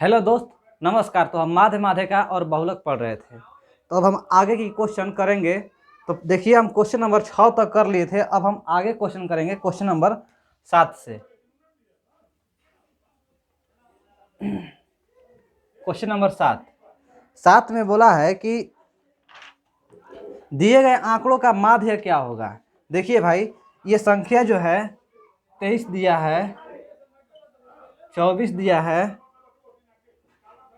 Hello दोस्त, नमस्कार। तो हम माध्य माध्यिका और बहुलक पढ़ रहे थे। तो अब हम आगे की क्वेश्चन करेंगे। तो देखिए, हम क्वेश्चन नंबर 6 तक कर लिए थे। अब हम आगे क्वेश्चन करेंगे क्वेश्चन नंबर 7 से। क्वेश्चन नंबर 7 में बोला है कि दिए गए आंकड़ों का माध्य क्या होगा। देखिए भाई, ये संख्या जो है 23 दिया है, 24 दिया है,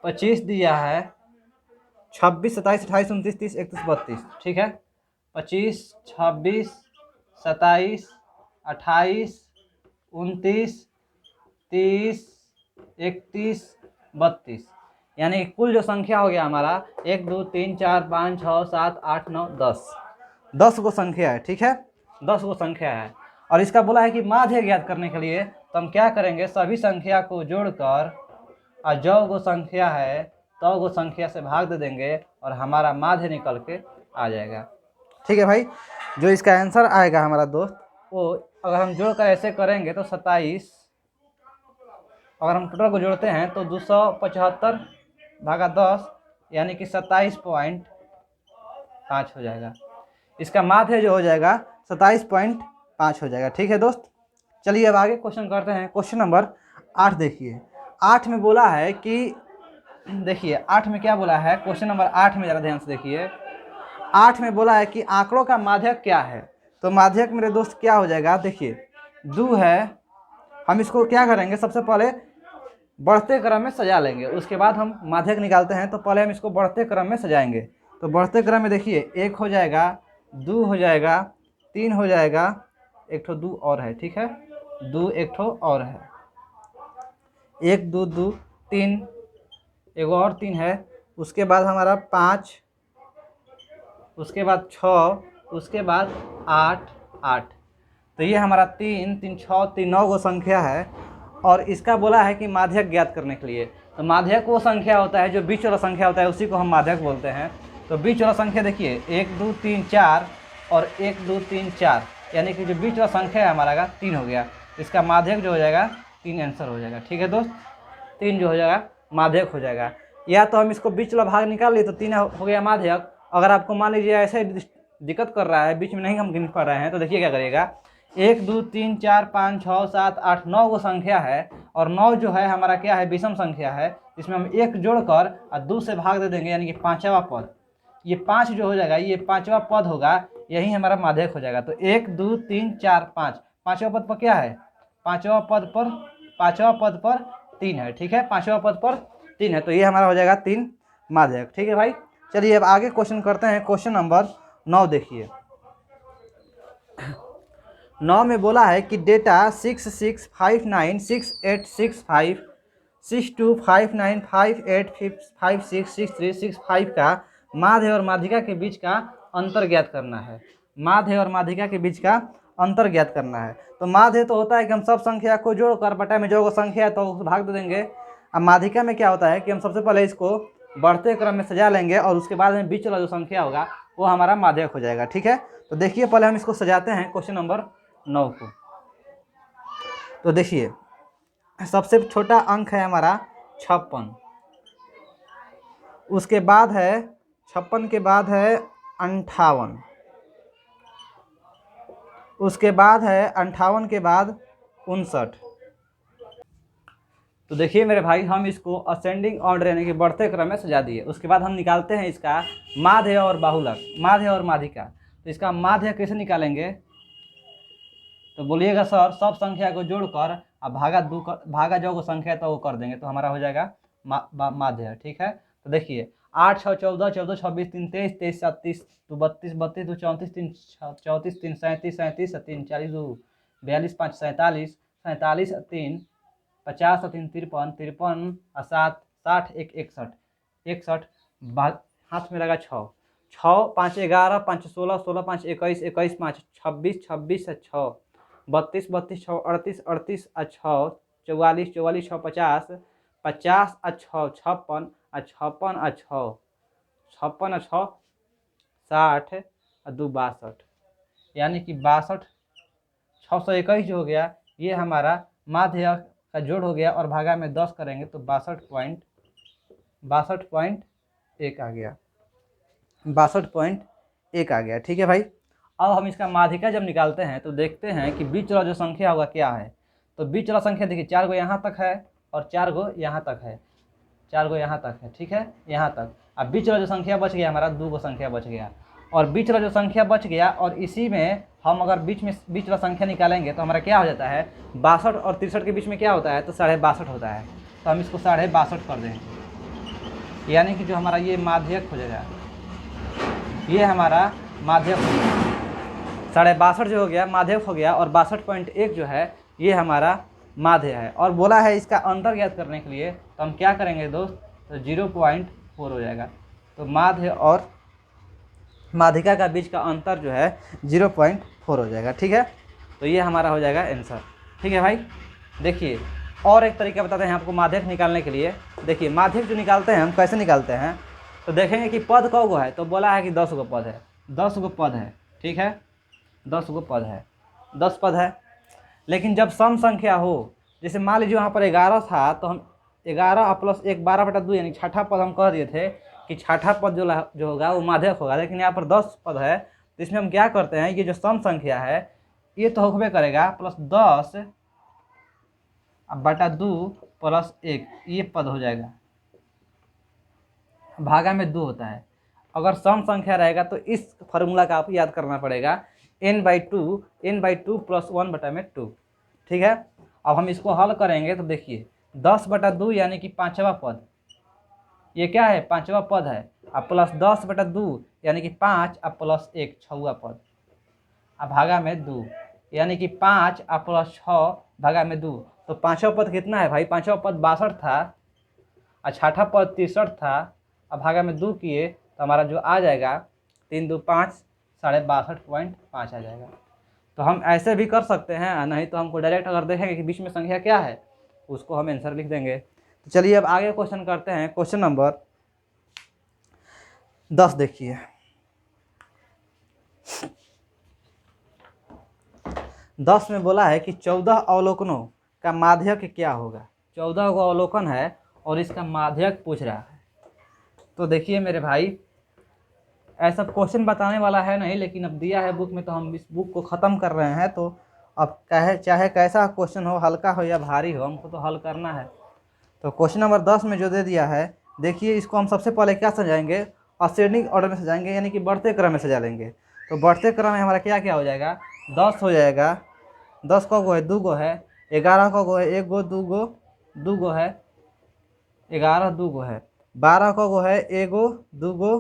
25 दिया है, 26, 27, 28, 29, 30, 31, 32। ठीक है, 25, 26, 27, 28, 29, 30, 31, 32। यानी कुल जो संख्या हो गया हमारा 1, 2, 3, 4, 5, 6, 7, 8, 9, 10। 10 गो संख्या है। ठीक है, 10 गो संख्या है। और इसका बोला है कि माध्य ज्ञात करने के लिए तो हम क्या करेंगे, सभी संख्या को जोड़कर और जो गो संख्या है तो गो संख्या से भाग दे देंगे और हमारा माध्य निकल के आ जाएगा। ठीक है भाई, जो इसका आंसर आएगा हमारा दोस्त, वो अगर हम जोड़कर ऐसे करेंगे तो 27, अगर हम टोटल को जोड़ते हैं तो 275 भागा 10 यानी कि 27.5 हो जाएगा। इसका माध्य जो हो जाएगा 27.5 हो जाएगा। ठीक है दोस्त, चलिए अब आगे क्वेश्चन करते हैं। क्वेश्चन नंबर 8 देखिए। 8 में बोला है कि, देखिए 8 में क्या बोला है, क्वेश्चन नंबर 8 में ज़रा ध्यान से देखिए। 8 में बोला है कि आंकड़ों का माध्यक क्या है। तो माध्यक मेरे दोस्त क्या हो जाएगा, देखिए 2 है। हम इसको क्या करेंगे, सबसे पहले बढ़ते क्रम में सजा लेंगे, उसके बाद हम माध्यक निकालते हैं। तो पहले हम इसको बढ़ते क्रम में सजाएंगे। तो बढ़ते क्रम में देखिए 1 हो जाएगा, 2 हो जाएगा, 3 हो जाएगा, एक ठो 2 और है। ठीक है, 2 एक ठो और है, 1 2 2 3, एगो और 3 है। उसके बाद हमारा 5, उसके बाद 6, उसके बाद 8 8। तो ये हमारा 3 3 6 3 9 गो संख्या है। और इसका बोला है कि माध्यक ज्ञात करने के लिए। तो माध्यक वो संख्या होता है जो बीच वाला संख्या होता है, उसी को हम माध्यक बोलते हैं। तो बीच वाला संख्या देखिए 1 2 3 4 और 1 2 3 4, यानी कि जो बीच वाला संख्या है हमारा का 3 हो गया। इसका माध्यक जो हो जाएगा 3 आंसर हो जाएगा। ठीक है दोस्त, 3 जो हो जाएगा माध्यक हो जाएगा। या तो हम इसको बीच वाला भाग निकाल लिए तो 3 हो गया माध्यक। अगर आपको मान लीजिए ऐसे दिक्कत कर रहा है, बीच में नहीं हम गिन पा रहे हैं, तो देखिए क्या करिएगा। 1 2 3 4 5 6 7 8 9 गो संख्या है। और 9 जो है हमारा क्या है, विषम संख्या है। इसमें हम 1 जोड़कर और 2 से भाग दे देंगे, यानी कि 5वां पद। ये 5 जो हो जाएगा, ये 5वां पद होगा, यही हमारा माध्यक हो जाएगा। तो 1 2 3 4 5, 5वां पद पर क्या है, 5वां पद पर 5वां पद पर 3 है। ठीक है, 5वां पद पर 3 है, तो ये हमारा हो जाएगा 3 माध्यक। ठीक है भाई, चलिए अब आगे क्वेश्चन करते हैं। क्वेश्चन नंबर 9 देखिए। 9 में बोला है कि डेटा 66596865 625958566365 का माध्य और माध्यिका के बीच का अंतर ज्ञात करना है। माध्य और माध्यिका के बीच का अंतर ज्ञात करना है। तो माध्य तो होता है कि हम सब संख्या को जोड़कर बटा में जो संख्या है तो उसे भाग दे देंगे। अब माध्यिका में क्या होता है कि हम सबसे पहले इसको बढ़ते क्रम में सजा लेंगे और उसके बाद में बीच वाला जो संख्या होगा वो हमारा माध्यक हो जाएगा। ठीक है, तो देखिए पहले हम इसको सजाते हैं क्वेश्चन नंबर 9 को। तो देखिए, सबसे छोटा अंक है हमारा 56, उसके बाद है 56 के बाद है 58, उसके बाद है 58 के बाद 59। तो देखिए मेरे भाई, हम इसको असेंडिंग ऑर्डर यानी कि बढ़ते क्रम में सजा दिए। उसके बाद हम निकालते हैं इसका माध्य और बाहुलक, माध्य और माध्यिका। तो इसका माध्य कैसे निकालेंगे, तो बोलिएगा सर सब संख्या को जोड़कर अब भागा जो संख्या तो वो कर देंगे तो हमारा हो जाएगा माध्य। ठीक है, तो देखिए 8 6 14 14 26 3 23 23 7 30 2 32 32 2 34 3 34 3 37 37 3 40 2 42 5 47 47 3 50 3 53 53 7 60 1 61 61 हाथ में लगा 6 6 5 11 5 16 16 5 21 21 5 26 26 6 32 32 6 38 38 6 44 44 6 50 50 6 56 56 6 56 6 60 2 62, यानी कि 62 621 जो हो गया, ये हमारा माध्य का जोड़ हो गया। और भागा में 10 करेंगे तो 62.5 62.1 आ गया, 62.1 आ गया। ठीक है भाई। अब हम इसका माध्यिका जब निकालते हैं तो देखते हैं कि बीच वाला जो संख्या होगा क्या है। तो बीच वाला संख्या देखिए 4 गो यहाँ तक है और 4 गो यहाँ तक है, 4 गो यहाँ तक है। ठीक है, यहाँ तक। अब बीच वाला जो संख्या बच गया हमारा 2 गो संख्या बच गया, और बीच वाला जो संख्या बच गया और इसी में हम अगर बीच वाला संख्या निकालेंगे तो हमारा क्या हो जाता है, 62 और 63 के बीच में क्या होता है, तो 62.5 होता है। तो हम इसको 62.5 कर देंगे, यानी कि जो हमारा ये माध्यक हो जाएगा, ये हमारा माध्यक हो गया, 62.5 जो हो गया माध्यक हो गया, और 62.1 जो है ये हमारा माध्य है। और बोला है इसका अंतर ज्ञात करने के लिए, तो हम क्या करेंगे दोस्त, तो 0.4 हो जाएगा। तो माध्य और माध्यिका का बीच का अंतर जो है 0.4 हो जाएगा। ठीक है, तो ये हमारा हो जाएगा आंसर। ठीक है भाई। देखिए और एक तरीका बताते हैं आपको माध्यक निकालने के लिए। देखिए माध्यक जो निकालते हैं हम कैसे निकालते हैं, तो देखेंगे कि पद कौ गो है, तो बोला है कि 10 गो पद है, 10 गो पद है। ठीक है, 10 गो पद है, 10 पद है। लेकिन जब सम संख्या हो, जैसे मान लीजिए वहाँ पर 11 था, तो हम 11 प्लस 1 12/2 यानी छठा पद हम कह दिए थे कि छठा पद जो होगा वो माध्यक होगा। लेकिन यहाँ पर 10 पद है, तो इसमें हम क्या करते हैं, ये जो सम संख्या है ये तो होबे करेगा, प्लस 10/2 प्लस 1 ये पद हो जाएगा, भागा में 2 होता है। अगर सम संख्या रहेगा तो इस फार्मूला का आपको याद करना पड़ेगा, n/2 प्लस 1/2। ठीक है, अब हम इसको हल करेंगे तो देखिए 10/2 यानी कि 5वां पद, ये क्या है, 5वां पद है, अब प्लस 10/2 यानी कि 5 अब प्लस 1 6वां पद, अब भागा में 2 यानी कि 5 अब प्लस 6 भागा में 2। तो 5वां पद कितना है भाई, 5वां पद 62 था और छठा पद 63 था। अब भागा में 2 किए तो हमारा जो आ जाएगा 3 2 5 62.5 आ जाएगा। तो हम ऐसे भी कर सकते हैं, नहीं तो हमको डायरेक्ट अगर देखेंगे कि बीच में संख्या क्या है उसको हम आंसर लिख देंगे। तो चलिए अब आगे क्वेश्चन करते हैं। क्वेश्चन नंबर 10 देखिए। 10 में बोला है कि 14 अवलोकनों का माध्यक क्या होगा। 14 गो अवलोकन है और इसका माध्यक पूछ रहा है। तो देखिए मेरे भाई, ऐसा क्वेश्चन बताने वाला है नहीं, लेकिन अब दिया है बुक में तो हम इस बुक को ख़त्म कर रहे हैं। तो अब चाहे कैसा क्वेश्चन हो, हल्का हो या भारी हो, हमको तो हल करना है। तो क्वेश्चन नंबर 10 में जो दे दिया है, देखिए इसको हम सबसे पहले क्या सजाएंगे, असेंडिंग ऑर्डर में सजाएंगे, यानी कि बढ़ते क्रम में सजा लेंगे। तो बढ़ते क्रम में हमारा क्या क्या हो जाएगा, 10 हो जाएगा, 10 को है 2 गो है, 11 को है 1 गो 2 गो 2 गो है, 11 2 गो है, 12 को है 1 गो 2 गो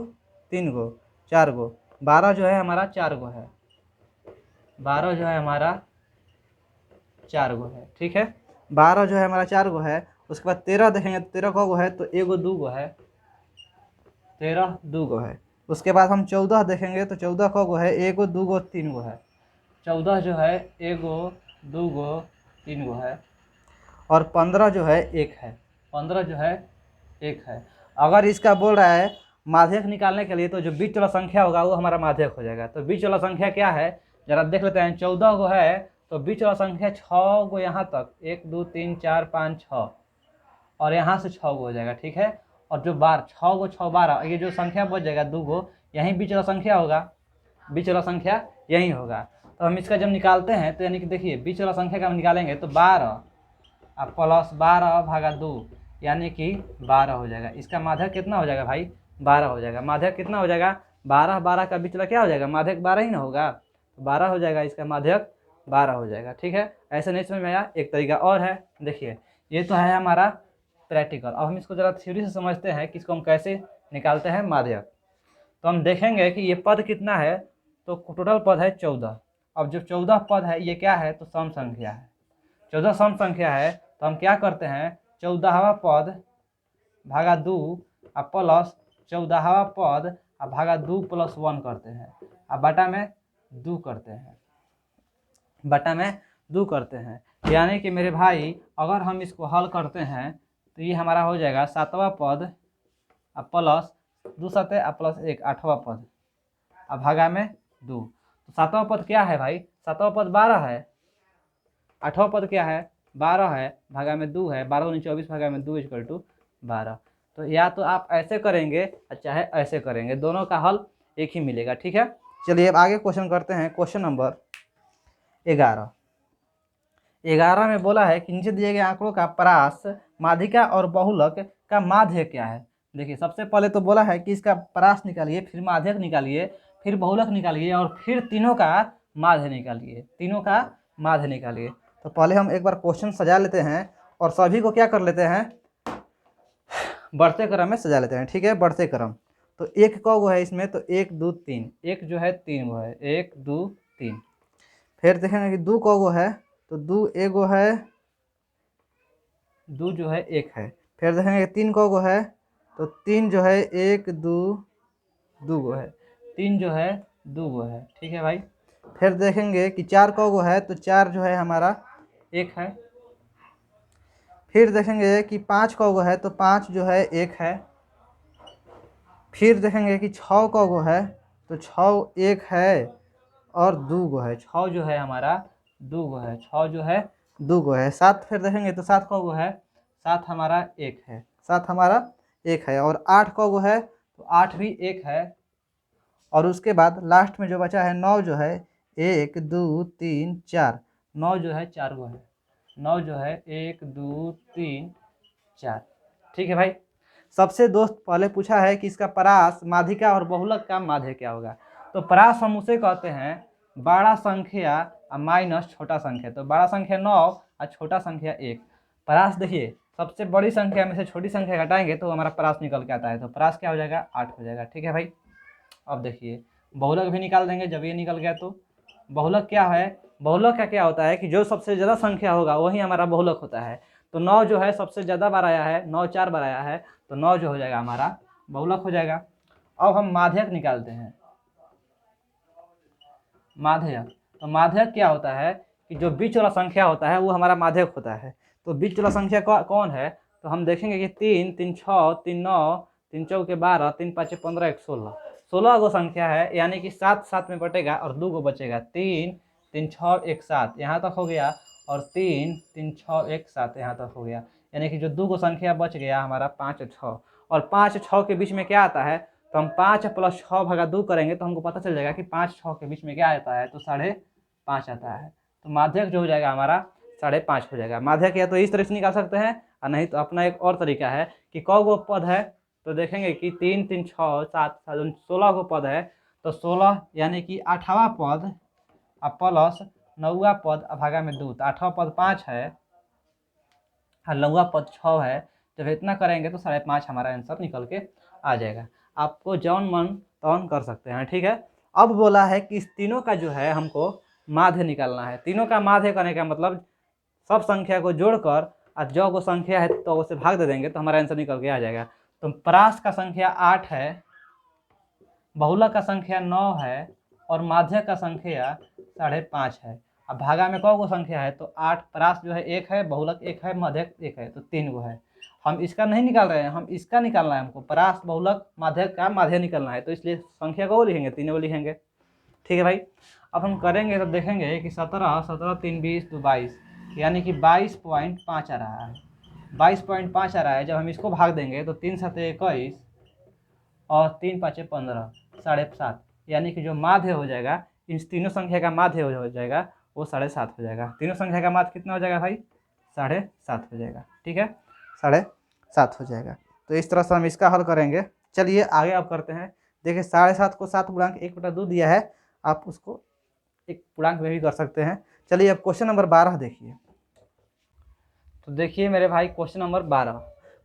3 गो 4 गो, 12 जो है हमारा 4 गो है, 12 जो है हमारा 4 गो है। ठीक है, 12 जो है हमारा 4 गो है। उसके बाद 13 देखेंगे तो 13 को है तो 1 गो 2 गो है, 13 2 गो है। उसके बाद हम 14 देखेंगे तो 14 को है 1 गो 2 गो 3 गो है, 14 जो है 1 गो 2 गो 3 गो है। और 15 जो है 1 है, 15 जो है 1 है। अगर इसका बोल रहा है माध्यक निकालने के लिए, तो जो बीच वाला संख्या होगा वो हमारा माध्यक हो जाएगा। तो बीच वाला संख्या क्या है जरा देख लेते हैं। 14 गो है तो बीच वाला संख्या 6 गो यहाँ तक, 1 2 3 4 5 6, और यहाँ से 6 गो हो जाएगा। ठीक है, और जो 6 गो 6 12, ये जो संख्या बच जाएगा 2 गो, यहीं बीच वाला संख्या होगा, बीच वाला संख्या यहीं होगा। तो हम इसका जब निकालते हैं तो यानी कि देखिए बीच वाला संख्या का हम निकालेंगे तो 12 अब प्लस 12/2 यानी कि 12 हो जाएगा। इसका माध्यक कितना हो जाएगा भाई, 12 हो जाएगा। माध्यक कितना हो जाएगा, 12 12 का बीच वाला क्या हो जाएगा, माध्यक 12 ही ना होगा, तो 12 हो जाएगा, इसका माध्यक 12 हो जाएगा। ठीक है, ऐसे नहीं समझ में आया। एक तरीका और है, देखिए ये तो है हमारा प्रैक्टिकल। अब हम इसको ज़रा थ्योरी से समझते हैं कि इसको हम कैसे निकालते हैं माध्यक। तो हम देखेंगे कि ये पद कितना है, तो टोटल पद है 14। अब जो 14 पद है ये क्या है, तो सम संख्या है। 14 सम संख्या है, तो हम क्या करते हैं, 14वां पद भागा 2 और प्लस 14वां पद और भागा 2 + 1 करते हैं, और बटा में 2 करते हैं, बटा में 2 करते हैं। यानी कि मेरे भाई अगर हम इसको हल करते हैं तो ये हमारा हो जाएगा 7वां पद और प्लस 2 7 और प्लस 1 8वां पद और भागा में 2। तो 7वां पद क्या है भाई, 7वां पद 12 है, 8वां पद क्या है 12 है, भागा में 2 है, 12 × 24 भागा में 2 = 12। तो या तो आप ऐसे करेंगे चाहे ऐसे करेंगे, दोनों का हल एक ही मिलेगा। ठीक है, चलिए अब आगे क्वेश्चन करते हैं। Question number 11। 11 में बोला है कि नीचे दिए गए आंकड़ों का परास, माध्यिका और बहुलक का माध्य क्या है। देखिए सबसे पहले तो बोला है कि इसका परास निकालिए, फिर माध्यक निकालिए, फिर बहुलक निकालिए और फिर तीनों का माध्य निकालिए, तीनों का माध्य निकालिए। तो पहले हम एक बार क्वेश्चन सजा लेते हैं और सभी को क्या कर लेते हैं, बढ़ते क्रम में सजा लेते हैं। ठीक है, बढ़ते क्रम। तो एक कौ गो है इसमें, तो 1 2 3, एक जो है 3 गो है, 1 2 3। फिर देखेंगे कि 2 कौ गो है, तो 2 एगो है, 2 जो है 1 है। फिर देखेंगे 3 कौ गो है, तो 3 जो है 1 2 2 गो है, 3 जो है 2 गो है। ठीक है भाई। फिर देखेंगे कि 4 कौ गो है, तो 4 जो है हमारा 1 है। फिर देखेंगे कि 5 कौ गो है, तो 5 जो है 1 है। फिर देखेंगे कि 6 कौ गो है, तो 6 1 है और 2 गो है, 6 जो है हमारा 2 गो है, 6 जो है 2 गो है। 7 फिर देखेंगे तो 7 कौ गो है, 7 हमारा 1 है, 7 हमारा 1 है। और 8 कौ गो है, तो 8 भी 1 है। और उसके बाद लास्ट में जो बचा है 9 जो है, 1 2 3 4, 9 जो है 4 गो है, 9 जो है 1 2 3 4। ठीक है भाई। सबसे दोस्त पहले पूछा है कि इसका परास, माध्यिका और बहुलक का माध्य क्या होगा। तो परास हम उसे कहते हैं बड़ा संख्या माइनस छोटा संख्या। तो बड़ा संख्या 9 और छोटा संख्या 1। परास देखिए सबसे बड़ी संख्या में से छोटी संख्या घटाएंगे तो हमारा परास निकल के आता है। तो परास क्या हो जाएगा, 8 हो जाएगा। ठीक है भाई। अब देखिए बहुलक भी निकाल देंगे जब ये निकल गया। तो बहुलक क्या है, बहुलक का क्या होता है कि जो सबसे ज़्यादा संख्या होगा वही हमारा बहुलक होता है। तो 9 जो है सबसे ज़्यादा बार आया है, 9 4 बार आया है, तो 9 जो हो जाएगा हमारा बहुलक हो जाएगा। अब हम माध्यक निकालते हैं। माध्यक, तो माध्यक क्या होता है कि जो बीच वाला संख्या होता है वो हमारा माध्यक होता है। तो बीच वाला संख्या कौन है, तो हम देखेंगे कि 3 3 6 3 9 3 चौके 12 3 5 15 1 16, 16 गो संख्या है। यानी कि 7 7 में बटेगा और 2 गो बचेगा, 3 3 6 1 7 यहाँ तक हो गया और 3 3 6 1 7 यहाँ तक हो गया। यानी कि जो 2 गो संख्या बच गया हमारा 5 6। और 5 6 के बीच में क्या आता है, तो हम 5 + 6 / 2 करेंगे तो हमको पता चल जाएगा कि 5 6 के बीच में क्या आता है, तो 5.5 आता है। तो माध्यक जो हो जाएगा हमारा 5.5 हो जाएगा। माध्यक या तो इस तरह से निकाल सकते हैं और नहीं तो अपना एक और तरीका है कि कौ गो पद है, तो देखेंगे कि 3 3 6 7 16 गो पद है। तो 16 यानी कि 8वां पद प्लस 9वां पद भागा में 2, तो 8वां पद 5 है और 9वां पद 6 है। जब इतना करेंगे तो 5.5 हमारा आंसर निकल के आ जाएगा। आपको जौन मन तौन कर सकते हैं। ठीक है। अब बोला है कि इस तीनों का जो है हमको माध्य निकालना है। तीनों का माध्य करने का मतलब सब संख्या को जोड़कर और जो को संख्या है तो उसे भाग दे देंगे तो हमारा आंसर निकल के आ जाएगा। तो परास का संख्या 8 है, बहुलक का संख्या 9 है और माध्यक का संख्या 5.5 है। अब भागा में कौ गो संख्या है, तो 8। परास जो है 1 है, बहुलक 1 है, माध्यक 1 है, तो 3 गो है। हम इसका नहीं निकाल रहे हैं, हम इसका निकालना है हमको। परास बहुलक माध्यक का माध्य निकालना है, तो इसलिए संख्या को लिखेंगे, तीनों लिखेंगे। ठीक है भाई। अब हम करेंगे तो देखेंगे कि 17 17 3 20 2 22, यानी कि 22.5 आ रहा है, 22.5 आ रहा है। जब हम इसको भाग देंगे तो 3 7 21 और 3 5 15, 7.5, यानी कि जो माध्य हो जाएगा इन तीनों संख्या का माध्य हो जाएगा वो 7.5 हो जाएगा। तीनों संख्या का माध्य कितना हो जाएगा भाई, 7.5 हो जाएगा। ठीक है, 7.5 हो जाएगा। तो इस तरह से हम इसका हल करेंगे। चलिए आगे अब करते हैं। देखिए 7.5 को 7 गुणांक 1/2 दिया है, आप उसको एक पूर्णांक में भी कर सकते हैं। चलिए अब क्वेश्चन नंबर 12 देखिए। तो देखिए मेरे भाई क्वेश्चन नंबर 12।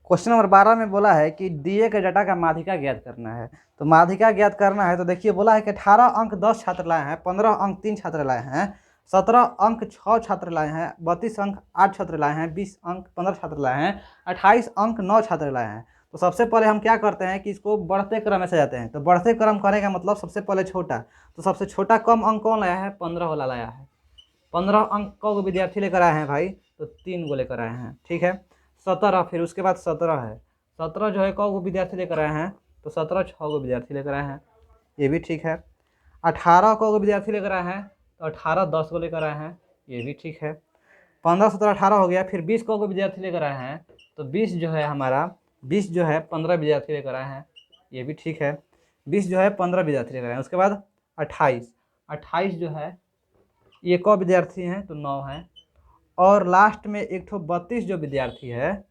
क्वेश्चन नंबर 12 में बोला है कि दिए गए डाटा का माध्यिका ज्ञात करना है। तो माध्यिका ज्ञात करना है तो देखिए बोला है कि 18 अंक 10 छात्र लाए हैं, 15 अंक 3 छात्र लाए हैं, 17 अंक 6 छात्र लाए हैं, 32 अंक 8 छात्र लाए हैं, 20 अंक 15 छात्र लाए हैं, 28 अंक 9 छात्र लाए हैं। तो सबसे पहले हम क्या करते हैं कि इसको बढ़ते क्रम में से जाते हैं। तो बढ़ते क्रम करने का मतलब सबसे पहले छोटा, तो सबसे छोटा कम अंक कौन लाया है, 15 वाला लाया है। 15 अंक को विद्यार्थी लेकर आए हैं भाई, तो 3 को लेकर आए हैं। ठीक है। 17, फिर उसके बाद 17 है, 17 जो है को विद्यार्थी लेकर आए हैं, तो 17 6 को विद्यार्थी लेकर आए हैं, ये भी ठीक है। 18 को विद्यार्थी लेकर आए हैं, तो 18 10 को लेकर आए हैं, ये भी ठीक है। 15 17 18 हो गया। फिर 20 को विद्यार्थी लेकर आए हैं, तो 20 जो है हमारा 20 जो है 15 विद्यार्थी लेकर आए हैं, ये भी ठीक है। 20 जो है 15 विद्यार्थी लेकर आए हैं। उसके बाद 28 जो है ये कौ विद्यार्थी हैं, तो 9 हैं। और लास्ट में एक ठो 32 जो विद्यार्थी है,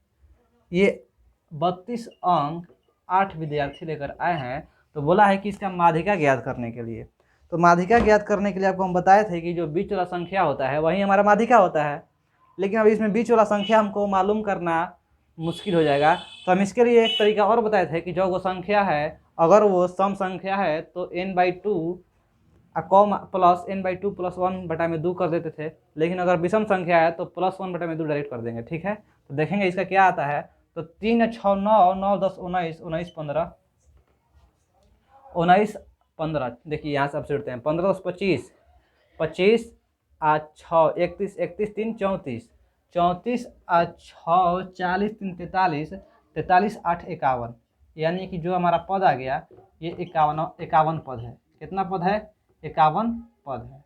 ये 32 अंक 8 विद्यार्थी लेकर आए हैं। तो बोला है कि इसका माध्यिका ज्ञात करने के लिए, तो माध्यिका ज्ञात करने के लिए आपको हम बताए थे कि जो बीच वाला संख्या होता है वही हमारा माध्यिका होता है। लेकिन अभी इसमें बीच वाला संख्या हमको मालूम करना मुश्किल हो जाएगा, तो हम इसके लिए एक तरीका और बताए थे कि जो वो संख्या है अगर वो सम संख्या है तो n/2 कॉम प्लस n/2 + 1/2 कर देते थे। लेकिन अगर विषम संख्या है तो +1/2 डायरेक्ट कर देंगे, ठीक है। तो देखेंगे इसका क्या आता है। तो 3 6 9 9 10 19 19 15 19 15, देखिए यहाँ से अब जोड़ते हैं। 15 10 25 25 आ 6 31 31 3 34 34 आ 6 40 3 43 43 8 51, यानी कि जो हमारा पद आ गया ये 51 पद है। कितना पद है? 51 पद है।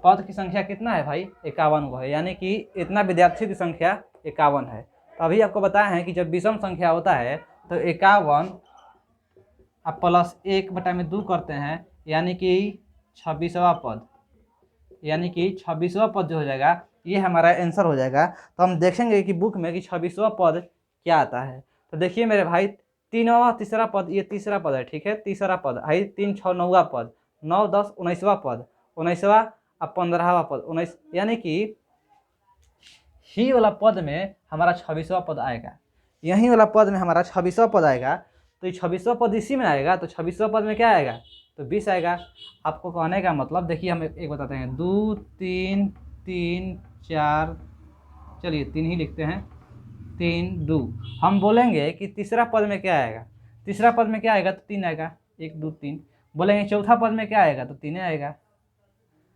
पद की संख्या कितना है भाई? 51 को है, यानी कि इतना विद्यार्थी की संख्या 51 है। तो अभी आपको बताया है कि जब विषम संख्या होता है तो 51 आप +1/2 करते हैं, यानी कि 26वां पद, यानी कि 26वां पद जो हो जाएगा ये हमारा आंसर हो जाएगा। तो हम देखेंगे कि बुक में कि 26वां पद क्या आता है। तो देखिए मेरे भाई, तीसरा पद, ये तीसरा पद है, ठीक है। तीसरा पद है 3 6 9वां पद, 9 10 19वां पद, 19वां अब 15वां पद, 19, यानी कि ही वाला पद में हमारा 26वां पद आएगा। यही वाला पद में हमारा 26वां पद आएगा। तो ये 26वां पद इसी में आएगा, तो 26वां पद में क्या आएगा? तो 20 आएगा। आपको कहने का मतलब देखिए, हम एक बताते हैं, 2 3 3 4, चलिए 3 ही लिखते हैं, 3 2। हम बोलेंगे कि तीसरा पद में क्या आएगा? तीसरा पद में क्या आएगा? तो 3 आएगा, 1 2 3। बोलेंगे चौथा पद में क्या आएगा? तो 3 आएगा,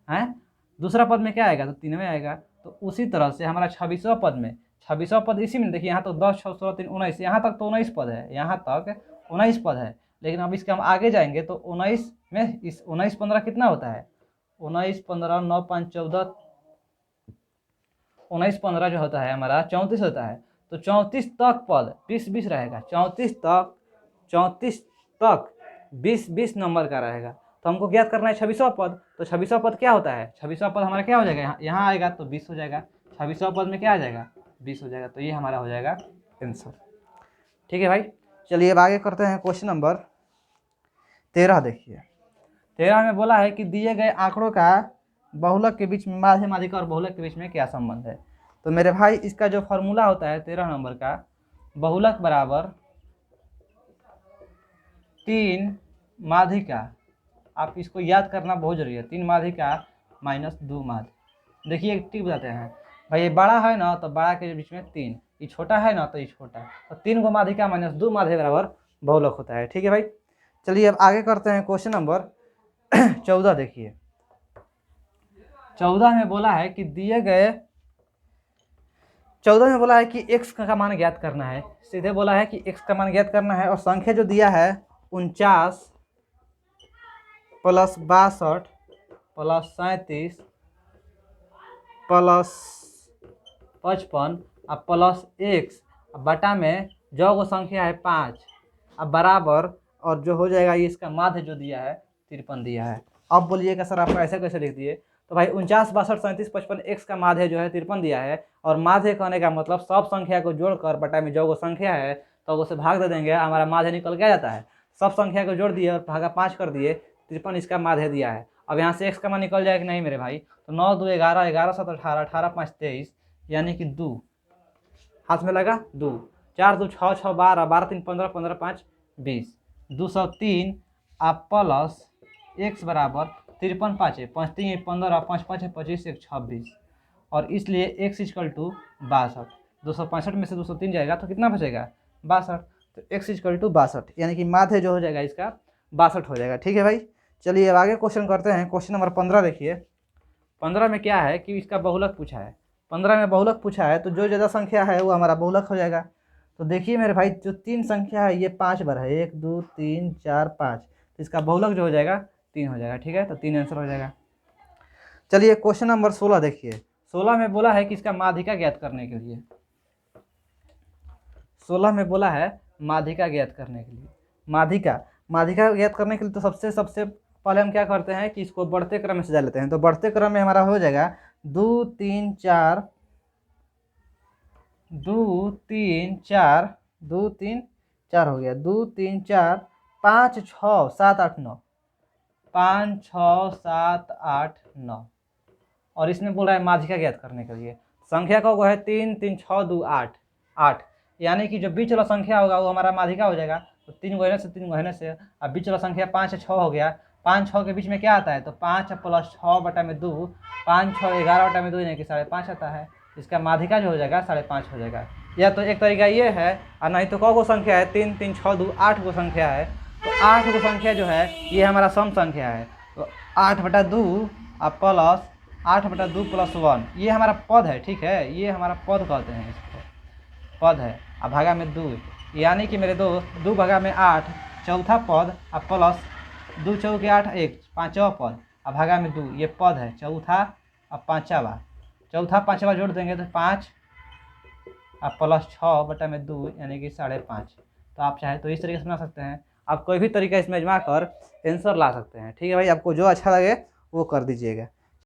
हैं। दूसरा पद में क्या आएगा? तो 3 आएगा। तो उसी तरह से हमारा 26वां पद में, 26वां पद इसी में, देखिए यहाँ तो 10 6 16 3 19, यहाँ तक तो 19 पद है, यहाँ तक 19 पद है। लेकिन अब इसके हम आगे जाएंगे तो 19 में इस 19 15 कितना होता है? 19 15 9 5 14, 19 15 जो होता है हमारा 34 होता है। तो 34 तक पद 20 20 रहेगा, 34 तक 20 20 नंबर का रहेगा। तो हमको ज्ञात करना है 26वां पद। तो 26वां पद क्या होता है? 26वां पद हमारा क्या हो जाएगा? यहाँ आएगा तो 20 हो जाएगा। 26वां पद में क्या आ जाएगा? 20 हो जाएगा। तो ये हमारा हो जाएगा आंसर, ठीक है भाई। चलिए अब आगे करते हैं क्वेश्चन नंबर 13। देखिए 13 में बोला है कि दिए गए आंकड़ों का बहुलक के बीच में, माध्य माध्यिका और बहुलक के बीच में क्या संबंध है। तो मेरे भाई इसका जो फॉर्मूला होता है 13 नंबर का, बहुलक बराबर 3 माध्यिका, आप इसको याद करना बहुत जरूरी है। 3 माध्यिका -2 माध्य। देखिए एक टिप बताते हैं भाई, ये बड़ा है ना तो बड़ा के बीच में 3, ये छोटा है ना तो ये छोटा, तो 3 को माध्यिका -2 माध्य बराबर बहुलक होता है, ठीक है भाई। चलिए अब आगे करते हैं क्वेश्चन नंबर 14। देखिए 14 में बोला है कि दिए गए, 14 में बोला है कि x का मान ज्ञात करना है। सीधे बोला है कि x का मान ज्ञात करना है, और संख्या जो दिया है 49 + 62 + 37 + 55 अब +x बटा में जो वो संख्या है 5 अब बराबर, और जो हो जाएगा ये इसका माध्य जो दिया है 53 दिया है। अब बोलिएगा सर आप ऐसे कैसे लिख दिए? तो भाई 49 62 37 55 x का माध्य जो है 53 दिया है, और माध्य कहने का मतलब सब संख्या को जोड़कर बटा में जो वो संख्या है तो उसे भाग दे देंगे, हमारा माध्य निकल के आ जाता है। सब संख्या को जोड़ दिए और भागा 5 कर दिए, 53 इसका माध्य दिया है। अब यहाँ से x का मान निकल जाएगा कि नहीं मेरे भाई? तो 9 2 11 11 7 18 18 5 23, यानी कि 2 हाथ में लगा, 2 4 2 6 6 12 12 3 15 15 5 20, 203 आप प्लस x बराबर 53 5 5 3 15 5 5 25 1 26, और इसलिए x इक्वल टू 62। 265 में से 203 जाएगा तो कितना बचेगा? 62। तो x इक्वल टू 62, यानी कि माध्य जो हो जाएगा इसका 62 हो जाएगा, ठीक है भाई। चलिए अब आगे क्वेश्चन करते हैं। क्वेश्चन नंबर 15 देखिए। 15 में क्या है कि इसका बहुलक पूछा है। 15 में बहुलक पूछा है, तो जो ज़्यादा संख्या है वो हमारा बहुलक हो जाएगा। तो देखिए मेरे भाई, जो 3 संख्या है ये 5 बार है, 1 2 3 4 5, तो इसका बहुलक जो हो जाएगा 3 हो जाएगा, ठीक है। तो 3 आंसर हो जाएगा। चलिए क्वेश्चन नंबर 16 देखिए। 16 में बोला है कि इसका माध्यिका ज्ञात करने के लिए, 16 में बोला है माध्यिका ज्ञात करने के लिए। माध्यिका माध्यिका ज्ञात करने के लिए तो सबसे पहले हम क्या करते हैं कि इसको बढ़ते क्रम में सजा लेते हैं। तो बढ़ते क्रम में हमारा हो जाएगा 2 3 4 2 3 4 2 3 4 हो गया, 2 3 4 5 6 7 8 9, 5 6 7 8 9। और इसमें बोल रहा है माध्यिका ज्ञात करने के लिए। संख्या का वो है 3 3 6 2 8 8, यानी कि जो बीच वाला संख्या होगा वो हमारा माध्यिका हो जाएगा। तो 3 गहने से 3 गहने से, अब बीच वाला संख्या 5 6 हो गया। 5 6 के बीच में क्या आता है, तो 5 + 6 बटा में 2, 5 6 11 बटा में 2 यानी कि 5.5 आता है। इसका माध्यिका जो हो जाएगा 5.5 हो जाएगा। या तो एक तरीका ये है, और नहीं तो कौ गो संख्या है, 3 3 6 2 8 गो संख्या है। तो 8 गो संख्या जो है ये हमारा सम संख्या है। तो 8/2 और प्लस 8/2 + 1 ये हमारा पद है, ठीक है, ये हमारा पद कहते हैं इसको, पद है। अब भागा में 2, यानी कि मेरे दोस्त 2 भागा में 8 चौथा पद, और प्लस 2 चौके 8 1 पाँचवा पद, और भागा में 2 ये पद है चौथा और पाँचवा। चौथा पाँचवा जोड़ देंगे तो 5 और प्लस 6 बटा में 2 यानी कि 5.5। तो आप चाहे तो इस तरीके से बना सकते हैं, आप कोई भी तरीका इसमें आजमा कर आंसर ला सकते हैं। ठीक है भाई, आपको जो अच्छा लगे वो कर दीजिएगा।